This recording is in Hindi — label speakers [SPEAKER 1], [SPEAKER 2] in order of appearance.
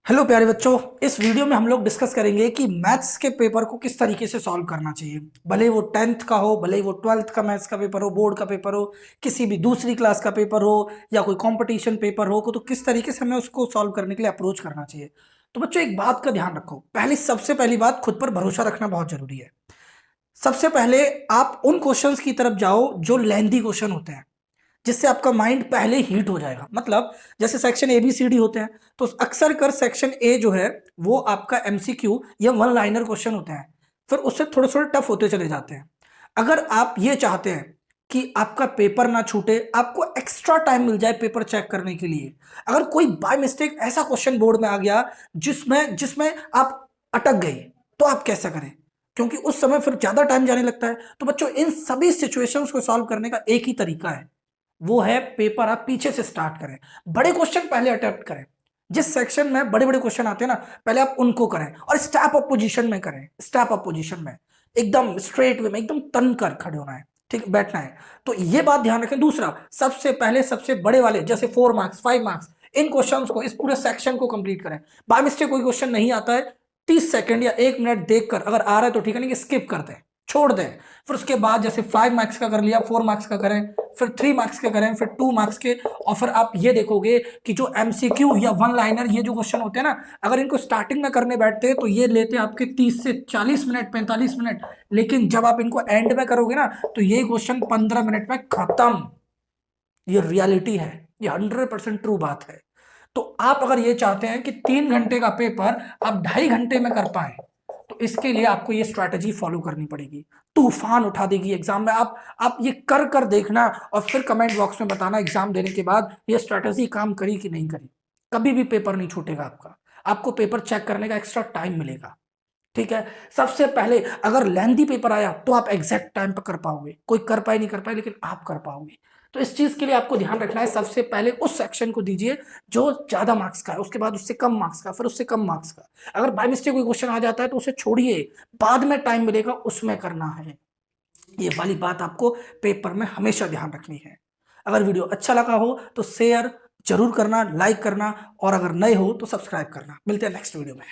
[SPEAKER 1] हेलो प्यारे बच्चों। इस वीडियो में हम लोग डिस्कस करेंगे कि मैथ्स के पेपर को किस तरीके से सॉल्व करना चाहिए। भले ही वो 10th का हो, भले ही वो 12th का मैथ्स का पेपर हो, बोर्ड का पेपर हो, किसी भी दूसरी क्लास का पेपर हो या कोई कंपटीशन पेपर हो, तो किस तरीके से हमें उसको सॉल्व करने के लिए अप्रोच करना चाहिए। तो बच्चों एक बात का ध्यान रखो, सबसे पहली बात, खुद पर भरोसा रखना बहुत जरूरी है। सबसे पहले आप उन क्वेश्चंस की तरफ जाओ जो लेंथी क्वेश्चन होते हैं, जिससे आपका माइंड पहले हीट हो जाएगा। मतलब जैसे section A B C D होते हैं, तो अक्सर कर सेक्शन ए जो है वो आपका एमसीक्यू या वन लाइनर क्वेश्चन होते हैं, फिर उससे थोड़े थोड़े टफ होते चले जाते हैं। अगर आप ये चाहते हैं कि आपका पेपर ना छूटे, आपको एक्स्ट्रा टाइम मिल जाए पेपर चेक करने के लिए, अगर कोई बाय मिस्टेक ऐसा क्वेश्चन बोर्ड में आ गया जिसमें जिसमें आप अटक गए, तो आप कैसा करें, क्योंकि उस समय फिर ज्यादा टाइम जाने लगता है। तो बच्चों इन सभी सिचुएशंस को सॉल्व करने का एक ही तरीका है, वो है पेपर आप पीछे से स्टार्ट करें, बड़े क्वेश्चन पहले अटेम्प्ट करें। जिस सेक्शन में बड़े बड़े क्वेश्चन आते हैं ना, पहले आप उनको करें और स्टैप अप पोजीशन में करें। स्टैप अप पोजीशन में एकदम स्ट्रेट वे में एकदम तन कर खड़े होना है, ठीक, बैठना है। तो ये बात ध्यान रखें। दूसरा, सबसे पहले सबसे बड़े वाले जैसे 4 मार्क्स 5 मार्क्स, इन क्वेश्चंस को, इस पूरे सेक्शन को कंप्लीट करें। बाय मिस्टेक कोई क्वेश्चन नहीं आता है, 30 सेकंड या 1 मिनट देखकर अगर आ रहा है तो ठीक है, नहीं स्किप कर दें, छोड़ दें। फिर उसके बाद जैसे 5 मार्क्स का कर लिया, 4 मार्क्स का करें, फिर 3 मार्क्स के करें, फिर 2 मार्क्स के। और फिर आप ये देखोगे कि जो एमसीक्यू या वन लाइनर ये जो क्वेश्चन होते हैं ना, अगर इनको स्टार्टिंग में करने बैठते हैं तो ये लेते हैं आपके 30 से 40 मिनट, 45 मिनट। लेकिन जब आप इनको एंड में करोगे ना, तो ये क्वेश्चन 15 मिनट में खत्म। ये रियलिटी है, ये 100% ट्रू बात है। तो आप अगर ये चाहते हैं कि 3 घंटे का पेपर आप 2.5 घंटे में कर पाए, तो इसके लिए आपको ये स्ट्रैटेजी फॉलो करनी पड़ेगी। तूफान उठा देगी एग्जाम में। आप ये कर कर देखना और फिर कमेंट बॉक्स में बताना एग्जाम देने के बाद ये स्ट्रैटेजी काम करी कि नहीं करी। कभी भी पेपर नहीं छूटेगा आपका, आपको पेपर चेक करने का एक्स्ट्रा टाइम मिलेगा, ठीक है। सबसे पहले अगर लेंथी पेपर आया तो आप एग्जैक्ट टाइम पर कर पाओगे, कोई कर पाए नहीं कर पाए, लेकिन आप कर पाओगे। तो इस चीज के लिए आपको ध्यान रखना है, सबसे पहले उस सेक्शन को दीजिए जो ज्यादा मार्क्स का है, उसके बाद उससे कम मार्क्स का, फिर उससे कम मार्क्स का। अगर बाय मिस्टेक कोई क्वेश्चन आ जाता है तो उसे छोड़िए, बाद में टाइम मिलेगा उसमें करना है। ये वाली बात आपको पेपर में हमेशा ध्यान रखनी है। अगर वीडियो अच्छा लगा हो तो शेयर जरूर करना, लाइक करना, और अगर नए हो तो सब्सक्राइब करना। मिलते हैं नेक्स्ट वीडियो में।